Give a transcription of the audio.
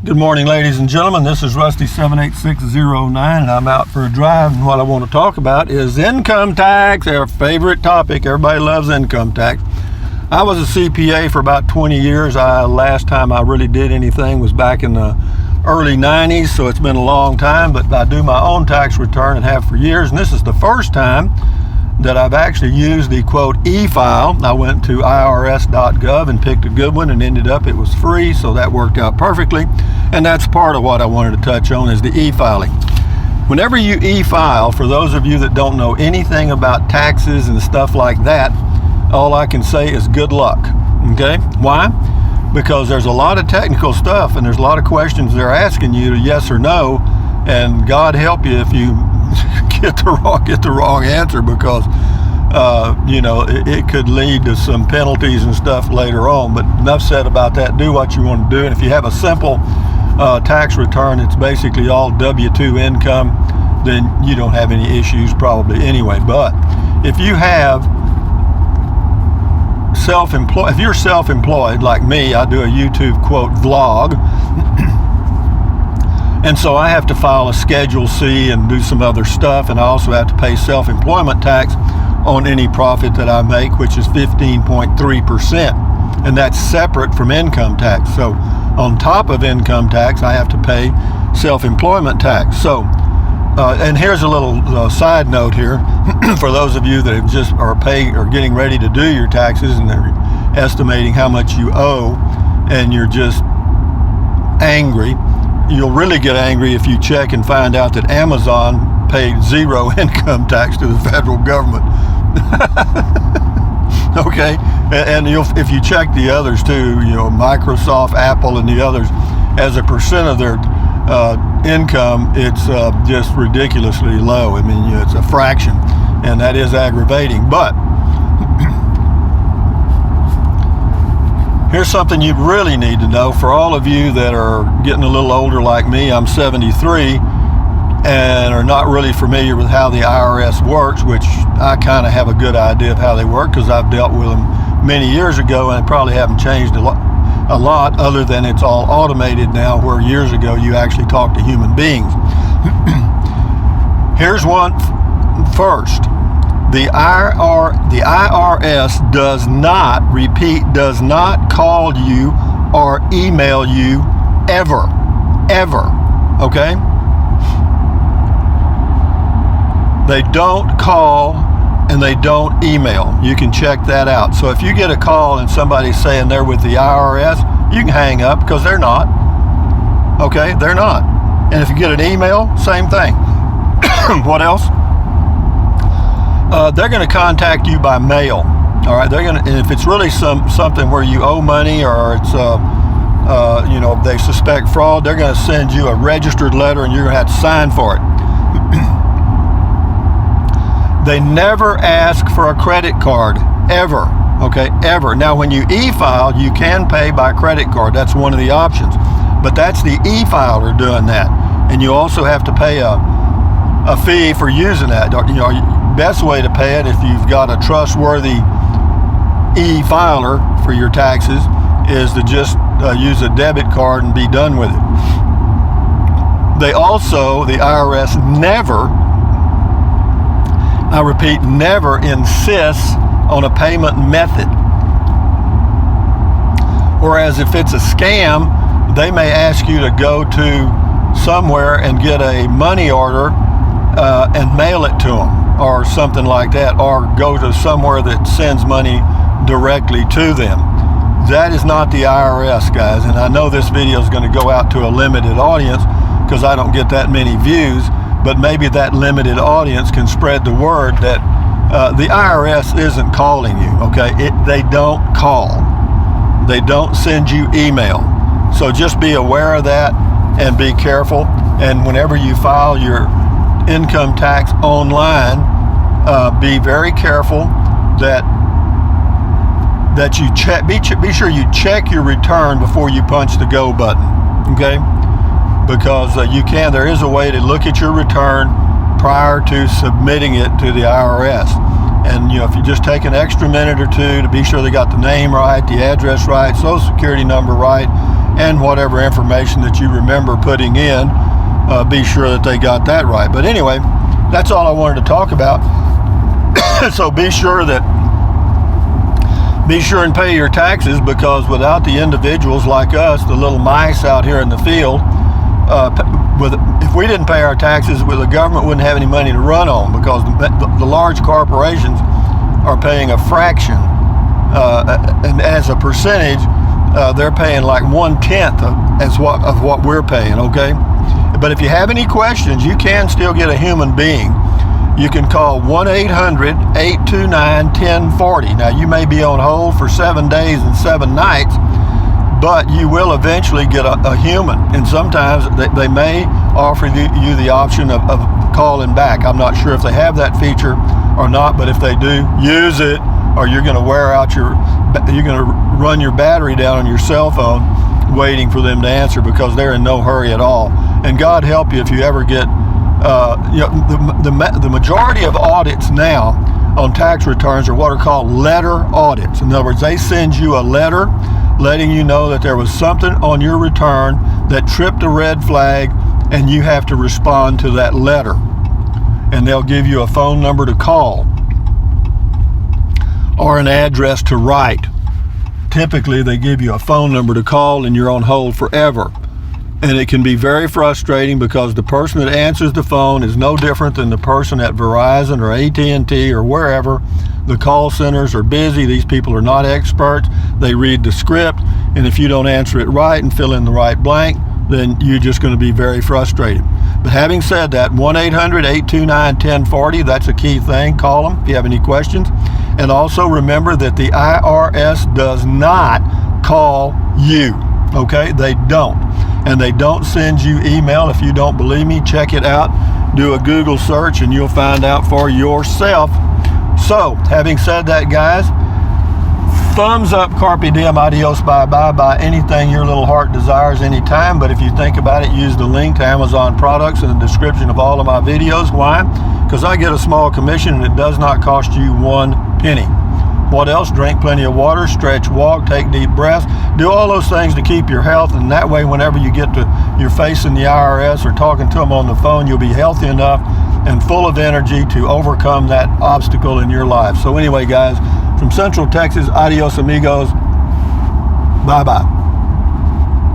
Good morning, ladies and gentlemen. This is Rusty78609, and I'm out for a drive. And what I want to talk about is income tax, our favorite topic. Everybody loves income tax. I was a CPA for about 20 years. Last time I really did anything was back in the early 90s, so it's been a long time. But I do my own tax return and have for years. And this is the first time that I've actually used the quote e-file. I went to irs.gov and picked a good one, and ended up it was free, so that worked out perfectly. And that's part of what I wanted to touch on is the e-filing. Whenever you e-file, for those of you that don't know anything about taxes and stuff like that, all I can say is good luck. Okay? Why? Because there's a lot of technical stuff and there's a lot of questions they're asking you to yes or no, and God help you if you get the wrong answer, because it could lead to some penalties and stuff later on. But enough said about that. Do what you want to do, and if you have a simple tax return, it's basically all W-2 income, then you don't have any issues probably anyway. But if you have if you're self-employed like me, I do a YouTube quote vlog. And so I have to file a Schedule C and do some other stuff, and I also have to pay self-employment tax on any profit that I make, which is 15.3%, and that's separate from income tax. So on top of income tax, I have to pay self-employment tax. So and here's a little side note here for those of you that have just are getting ready to do your taxes, and they're estimating how much you owe, and you're just angry. You'll really get angry if you check and find out that Amazon paid zero income tax to the federal government. Okay, and if you check the others too, Microsoft, Apple, and the others, as a percent of their income, it's just ridiculously low. I mean, it's a fraction, and that is aggravating. But here's something you really need to know for all of you that are getting a little older like me. I'm 73 and are not really familiar with how the IRS works, which I kind of have a good idea of how they work because I've dealt with them many years ago, and probably haven't changed a lot other than it's all automated now, where years ago you actually talked to human beings. Here's one first. The IRS does not call you or email you ever, okay? They don't call and they don't email. You can check that out. So if you get a call and somebody's saying they're with the IRS, you can hang up, because they're not, okay? They're not. And if you get an email, same thing. What else? They're going to contact you by mail. All right, and if it's really something where you owe money, or it's they suspect fraud, they're going to send you a registered letter, and you're going to have to sign for it. They never ask for a credit card, ever. Okay, ever. Now, when you e-file, you can pay by credit card. That's one of the options, but that's the e-filer doing that, and you also have to pay a fee for using that. Best way to pay it, if you've got a trustworthy e-filer for your taxes, is to just use a debit card and be done with it. The IRS never, I repeat, never insists on a payment method. Whereas if it's a scam, they may ask you to go to somewhere and get a money order and mail it to them, or something like that, or go to somewhere that sends money directly to them. That is not the IRS, guys. And I know this video is going to go out to a limited audience because I don't get that many views, but maybe that limited audience can spread the word that the IRS isn't calling you, okay? They don't call. They don't send you email. So just be aware of that and be careful. And whenever you file your income tax online, be very careful that you check. Be sure you check your return before you punch the go button, okay? Because there is a way to look at your return prior to submitting it to the IRS. And if you just take an extra minute or two to be sure they got the name right, the address right, social security number right, and whatever information that you remember putting in, be sure that they got that right. But anyway, that's all I wanted to talk about. So be sure and pay your taxes, because without the individuals like us, the little mice out here in the field, if we didn't pay our taxes, the government wouldn't have any money to run on, because the large corporations are paying a fraction, and as a percentage, they're paying like 1/10 of what we're paying. Okay, but if you have any questions, you can still get a human being. You can call 1-800-829-1040. Now, you may be on hold for 7 days and 7 nights, but you will eventually get a human. And sometimes they may offer you the option of calling back. I'm not sure if they have that feature or not, but if they do, use it, or you're going to wear out you're going to run your battery down on your cell phone waiting for them to answer, because they're in no hurry at all. And God help you if you ever get the majority of audits now on tax returns are what are called letter audits. In other words, they send you a letter letting you know that there was something on your return that tripped a red flag, and you have to respond to that letter. And they'll give you a phone number to call or an address to write. Typically, they give you a phone number to call, and you're on hold forever. And it can be very frustrating, because the person that answers the phone is no different than the person at Verizon or AT&T or wherever. The call centers are busy. These people are not experts. They read the script, and if you don't answer it right and fill in the right blank, then you're just going to be very frustrated. But having said that, 1-800-829-1040, that's a key thing. Call them if you have any questions. And also remember that the IRS does not call you. Okay, they don't. And they don't send you email. If you don't believe me, check it out. Do a Google search and you'll find out for yourself. So, having said that, guys, thumbs up, carpe diem, adios, bye-bye, buy anything your little heart desires anytime. But if you think about it, use the link to Amazon products in the description of all of my videos. Why? Because I get a small commission, and it does not cost you 1 penny. What else? Drink plenty of water, stretch, walk, take deep breaths. Do all those things to keep your health, and that way whenever you're facing the IRS or talking to them on the phone, you'll be healthy enough and full of energy to overcome that obstacle in your life. So anyway, guys, from Central Texas, adios amigos. Bye-bye.